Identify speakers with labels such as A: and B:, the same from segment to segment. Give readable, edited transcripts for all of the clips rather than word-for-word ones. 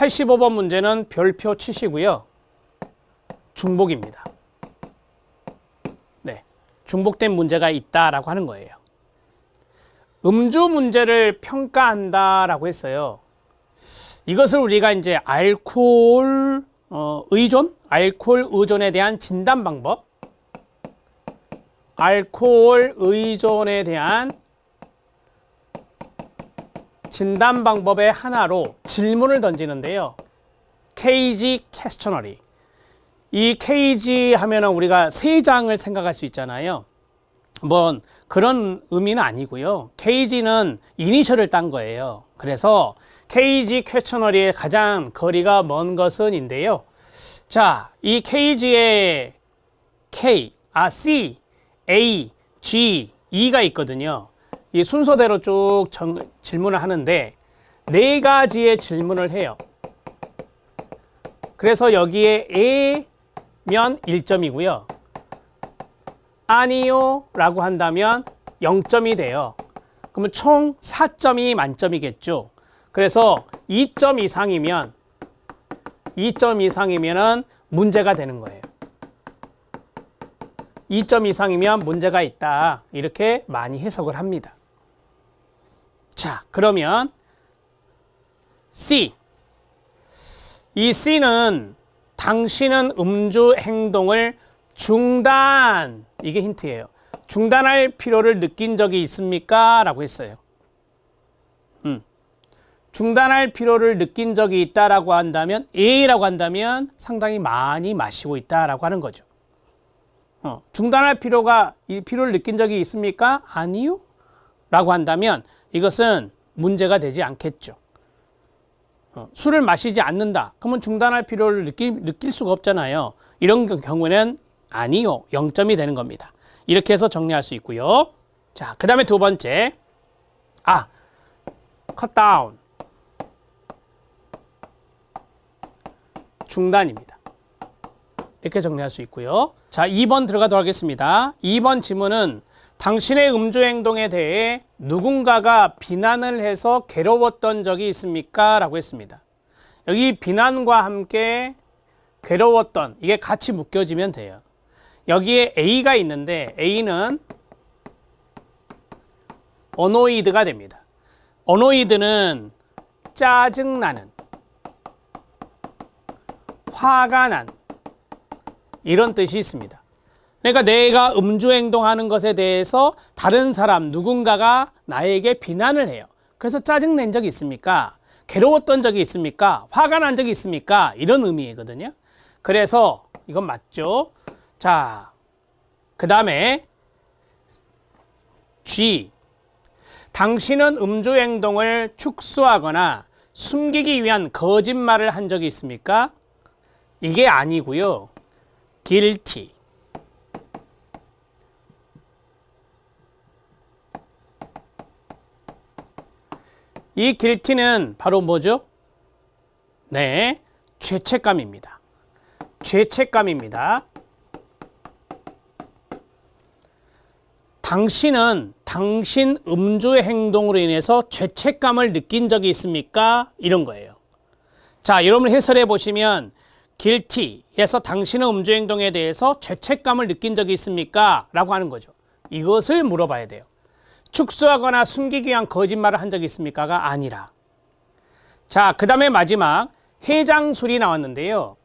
A: 85번 문제는 별표 치시고요. 중복입니다. 네, 중복된 문제가 있다라고 하는 거예요. 음주 문제를 평가한다라고 했어요. 이것을 우리가 이제 알코올 의존에 대한 진단 방법, 알코올 의존에 대한 진단 방법의 하나로 질문을 던지는데요. KG 퀘스처너리. 이 KG 하면은 우리가 세 장을 생각할 수 있잖아요. 뭐 그런 의미는 아니고요. KG는 이니셜을 딴 거예요. 그래서 KG 퀘스처너리의 가장 거리가 먼 것은인데요. 자, 이 KG에 C, A, G, E가 있거든요. 이 순서대로 쭉 질문을 하는데 네 가지의 질문을 해요. 그래서 여기에 A면 1점이고요. 아니요 라고 한다면 0점이 돼요. 그러면 총 4점이 만점이겠죠. 그래서 2점 이상이면 문제가 되는 거예요. 2점 이상이면 문제가 있다. 이렇게 많이 해석을 합니다. 자, 그러면 C. 이 C는 당신은 음주 행동을 중단. 이게 힌트예요. 중단할 필요를 느낀 적이 있습니까? 라고 했어요. 중단할 필요를 느낀 적이 있다라고 한다면 A라고 한다면 상당히 많이 마시고 있다라고 하는 거죠. 중단할 필요를 느낀 적이 있습니까? 아니요. 라고 한다면 이것은 문제가 되지 않겠죠. 술을 마시지 않는다. 그러면 중단할 필요를 느낄 수가 없잖아요. 이런 경우에는 아니요. 0점이 되는 겁니다. 이렇게 해서 정리할 수 있고요. 자, 그 다음에 두 번째. cut down. 중단입니다. 이렇게 정리할 수 있고요. 자, 2번 들어가도록 하겠습니다. 2번 지문은 당신의 음주 행동에 대해 누군가가 비난을 해서 괴로웠던 적이 있습니까? 라고 했습니다. 여기 비난과 함께 괴로웠던, 이게 같이 묶여지면 돼요. 여기에 A가 있는데 A는 어노이드가 됩니다. 어노이드는 짜증나는, 화가 난, 이런 뜻이 있습니다. 그러니까 내가 음주 행동하는 것에 대해서 다른 사람, 누군가가 나에게 비난을 해요. 그래서 짜증낸 적이 있습니까? 괴로웠던 적이 있습니까? 화가 난 적이 있습니까? 이런 의미거든요. 그래서 이건 맞죠? 자, 그 다음에 G. 당신은 음주 행동을 축소하거나 숨기기 위한 거짓말을 한 적이 있습니까? 이게 아니고요. guilty. 이 guilty는 바로 뭐죠? 네, 죄책감입니다. 죄책감입니다. 당신은 당신 음주의 행동으로 인해서 죄책감을 느낀 적이 있습니까? 이런 거예요. 자, 여러분 해설해 보시면 guilty에서 당신의 음주 행동에 대해서 죄책감을 느낀 적이 있습니까? 라고 하는 거죠. 이것을 물어봐야 돼요. 축소하거나 숨기기 위한 거짓말을 한 적이 있습니까가 아니라. 자, 그 다음에 마지막 해장술이 나왔는데요.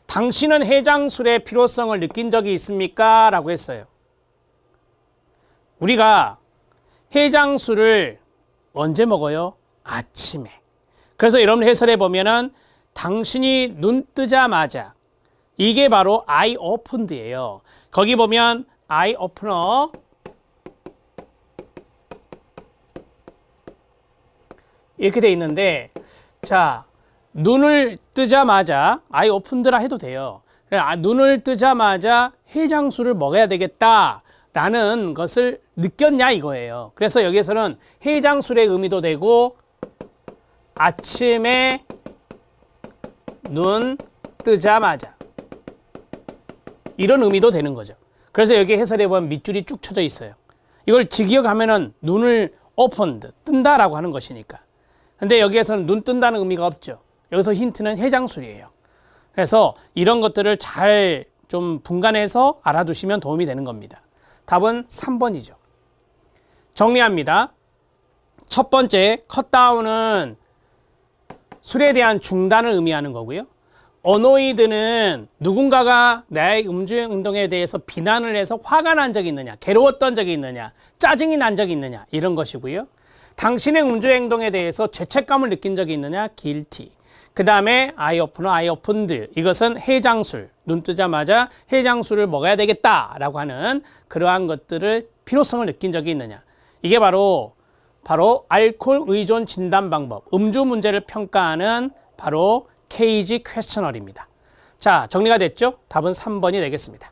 A: 당신은 해장술의 필요성을 느낀 적이 있습니까? 라고 했어요. 우리가 해장술을 언제 먹어요? 아침에. 그래서 여러분 해설해 보면은 당신이 눈 뜨자마자, 이게 바로 eye opened예요. 거기 보면 eye opener 이렇게 돼 있는데, 자, 눈을 뜨자마자 eye opened라 해도 돼요. 눈을 뜨자마자 해장술을 먹어야 되겠다 라는 것을 느꼈냐 이거예요. 그래서 여기에서는 해장술의 의미도 되고 아침에 눈 뜨자마자 이런 의미도 되는 거죠. 그래서 여기 해설해 보면 밑줄이 쭉 쳐져 있어요. 이걸 직역하면은 눈을 opened, 뜬다라고 하는 것이니까. 근데 여기에서는 눈 뜬다는 의미가 없죠. 여기서 힌트는 해장술이에요. 그래서 이런 것들을 잘 좀 분간해서 알아두시면 도움이 되는 겁니다. 답은 3번이죠. 정리합니다. 첫 번째, 컷다운은 술에 대한 중단을 의미하는 거고요. 어노이드는 누군가가 나의 음주행 운동에 대해서 비난을 해서 화가 난 적이 있느냐, 괴로웠던 적이 있느냐, 짜증이 난 적이 있느냐, 이런 것이고요. 당신의 음주 행동에 대해서 죄책감을 느낀 적이 있느냐, guilty. 그 다음에 I open, I opened. 이것은 해장술, 눈 뜨자마자 해장술을 먹어야 되겠다라고 하는 그러한 것들을 필요성을 느낀 적이 있느냐. 이게 바로 알코올 의존 진단 방법, 음주 문제를 평가하는 바로 케이지 퀘스처널입니다. 자, 정리가 됐죠? 답은 3번이 되겠습니다.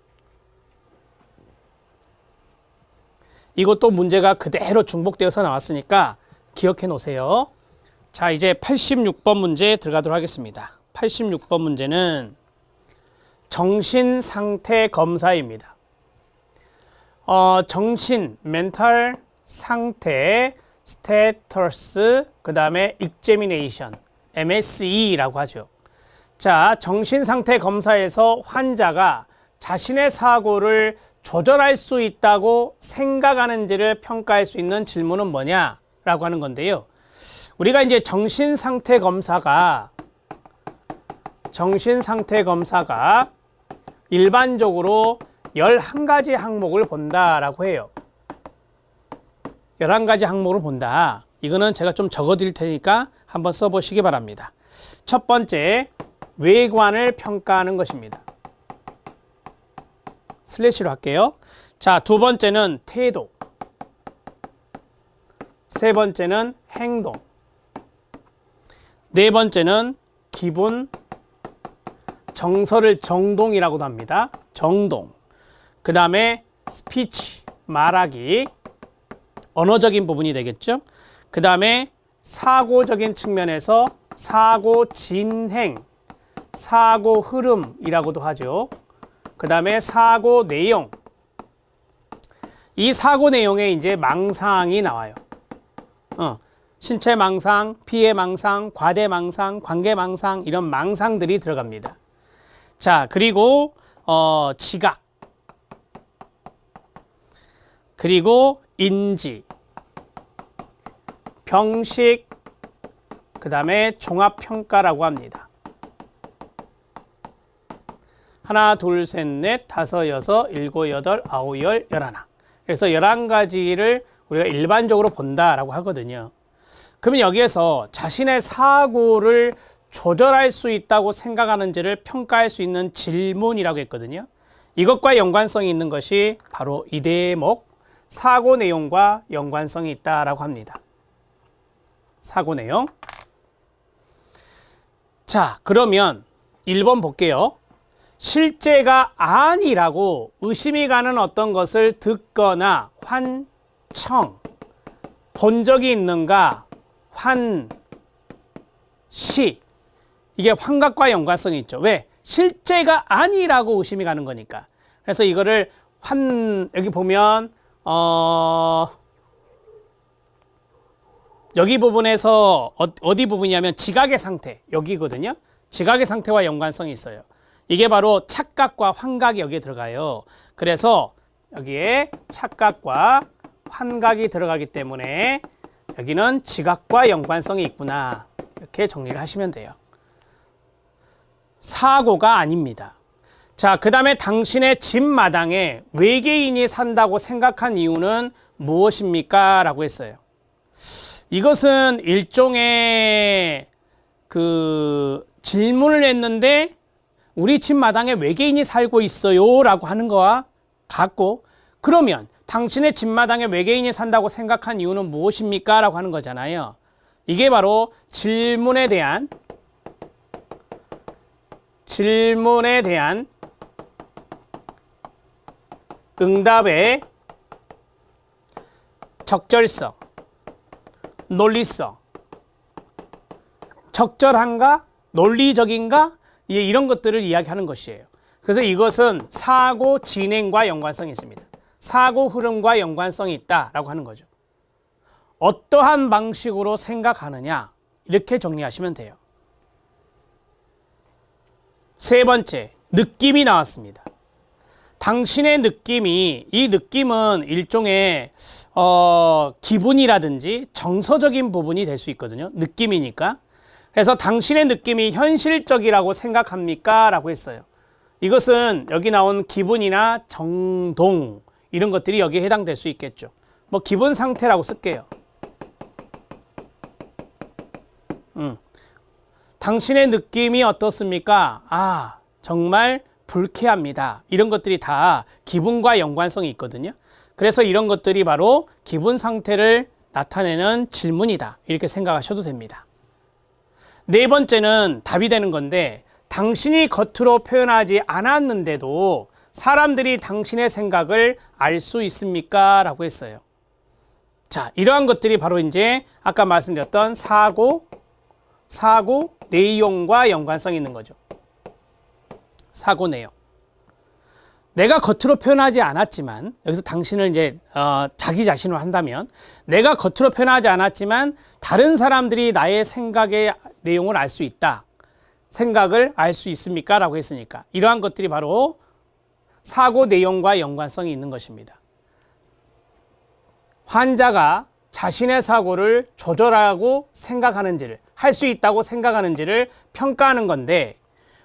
A: 이것도 문제가 그대로 중복되어서 나왔으니까 기억해 놓으세요. 자, 이제 86번 문제 들어가도록 하겠습니다. 86번 문제는 정신상태 검사입니다. 정신, 멘탈 상태, 스테터스, 그 다음에 examination, MSE라고 하죠. 자, 정신상태 검사에서 환자가 자신의 사고를 조절할 수 있다고 생각하는지를 평가할 수 있는 질문은 뭐냐라고 하는 건데요. 우리가 이제 정신상태 검사가 일반적으로 11가지 항목을 본다라고 해요. 11가지 항목을 본다. 이거는 제가 좀 적어 드릴 테니까 한번 써보시기 바랍니다. 첫 번째, 외관을 평가하는 것입니다. 슬래시로 할게요. 자, 두 번째는 태도. 세 번째는 행동. 네 번째는 기분. 정서를 정동이라고도 합니다. 정동. 그 다음에 스피치, 말하기. 언어적인 부분이 되겠죠. 그 다음에 사고적인 측면에서 사고 진행, 사고 흐름이라고도 하죠. 그 다음에 사고 내용. 이 사고 내용에 이제 망상이 나와요. 신체 망상, 피해 망상, 과대 망상, 관계 망상, 이런 망상들이 들어갑니다. 자, 그리고 지각, 그리고 인지, 병식, 그 다음에 종합평가라고 합니다. 하나, 둘, 셋, 넷, 다섯, 여섯, 일곱, 여덟, 아홉, 열, 열하나. 그래서 11가지를 우리가 일반적으로 본다라고 하거든요. 그러면 여기에서 자신의 사고를 조절할 수 있다고 생각하는지를 평가할 수 있는 질문이라고 했거든요. 이것과 연관성이 있는 것이 바로 이 대목, 사고 내용과 연관성이 있다라고 합니다. 사고 내용. 자, 그러면 1번 볼게요. 실제가 아니라고 의심이 가는 어떤 것을 듣거나 환청, 본 적이 있는가? 환시. 이게 환각과 연관성이 있죠. 왜? 실제가 아니라고 의심이 가는 거니까. 그래서 이거를 여기 보면 여기 부분에서 어디 부분이냐면 지각의 상태, 여기거든요. 지각의 상태와 연관성이 있어요. 이게 바로 착각과 환각이 여기에 들어가요. 그래서 여기에 착각과 환각이 들어가기 때문에 여기는 지각과 연관성이 있구나, 이렇게 정리를 하시면 돼요. 사고가 아닙니다. 자, 그 다음에 당신의 집 마당에 외계인이 산다고 생각한 이유는 무엇입니까? 라고 했어요. 이것은 일종의 질문을 했는데 우리 집 마당에 외계인이 살고 있어요 라고 하는 거와 같고, 그러면 당신의 집 마당에 외계인이 산다고 생각한 이유는 무엇입니까? 라고 하는 거잖아요. 이게 바로 질문에 대한 응답의 적절성, 논리성, 적절한가? 논리적인가? 이런 것들을 이야기하는 것이에요. 그래서 이것은 사고 진행과 연관성이 있습니다. 사고 흐름과 연관성이 있다라고 하는 거죠. 어떠한 방식으로 생각하느냐, 이렇게 정리하시면 돼요. 세 번째, 느낌이 나왔습니다. 당신의 느낌이, 이 느낌은 일종의 기분이라든지 정서적인 부분이 될 수 있거든요. 느낌이니까. 그래서 당신의 느낌이 현실적이라고 생각합니까? 라고 했어요. 이것은 여기 나온 기분이나 정동 이런 것들이 여기에 해당될 수 있겠죠. 뭐 기분 상태라고 쓸게요. 당신의 느낌이 어떻습니까? 아, 정말 불쾌합니다. 이런 것들이 다 기분과 연관성이 있거든요. 그래서 이런 것들이 바로 기분 상태를 나타내는 질문이다. 이렇게 생각하셔도 됩니다. 네 번째는 답이 되는 건데, 당신이 겉으로 표현하지 않았는데도 사람들이 당신의 생각을 알 수 있습니까? 라고 했어요. 자, 이러한 것들이 바로 이제 아까 말씀드렸던 사고 내용과 연관성이 있는 거죠. 사고 내용. 내가 겉으로 표현하지 않았지만, 여기서 당신을 이제 자기 자신으로 한다면, 내가 겉으로 표현하지 않았지만 다른 사람들이 나의 생각의 내용을 알 수 있다. 생각을 알 수 있습니까? 라고 했으니까 이러한 것들이 바로 사고 내용과 연관성이 있는 것입니다. 환자가 자신의 사고를 조절하고 생각하는지를, 할 수 있다고 생각하는지를 평가하는 건데,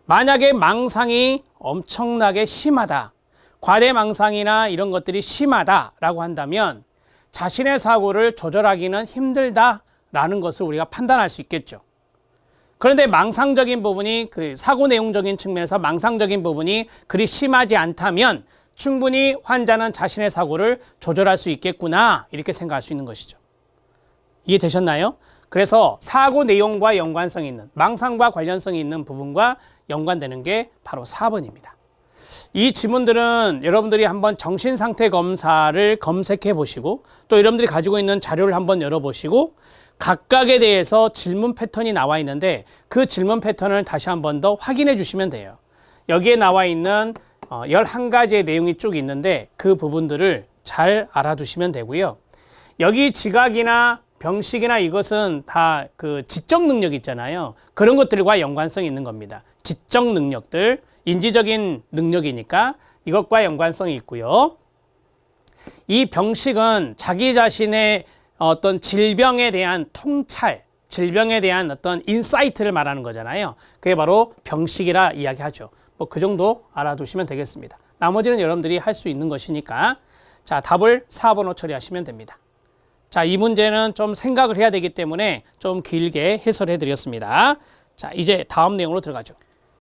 A: 만약에 망상이 엄청나게 심하다, 과대망상이나 이런 것들이 심하다라고 한다면 자신의 사고를 조절하기는 힘들다라는 것을 우리가 판단할 수 있겠죠. 그런데 망상적인 부분이, 그 사고 내용적인 측면에서 망상적인 부분이 그리 심하지 않다면 충분히 환자는 자신의 사고를 조절할 수 있겠구나, 이렇게 생각할 수 있는 것이죠. 이해되셨나요? 그래서 사고 내용과 연관성이 있는, 망상과 관련성이 있는 부분과 연관되는 게 바로 4번입니다. 이 지문들은 여러분들이 한번 정신상태 검사를 검색해 보시고, 또 여러분들이 가지고 있는 자료를 한번 열어보시고, 각각에 대해서 질문 패턴이 나와 있는데 그 질문 패턴을 다시 한 번 더 확인해 주시면 돼요. 여기에 나와 있는 11가지의 내용이 쭉 있는데 그 부분들을 잘 알아두시면 되고요. 여기 지각이나 병식이나 이것은 다 그 지적 능력 있잖아요. 그런 것들과 연관성이 있는 겁니다. 지적 능력들, 인지적인 능력이니까 이것과 연관성이 있고요. 이 병식은 자기 자신의 어떤 질병에 대한 통찰, 질병에 대한 어떤 인사이트를 말하는 거잖아요. 그게 바로 병식이라 이야기하죠. 뭐 그 정도 알아두시면 되겠습니다. 나머지는 여러분들이 할 수 있는 것이니까. 자, 답을 4번으로 처리하시면 됩니다. 자, 이 문제는 좀 생각을 해야 되기 때문에 좀 길게 해설해 드렸습니다. 자, 이제 다음 내용으로 들어가죠.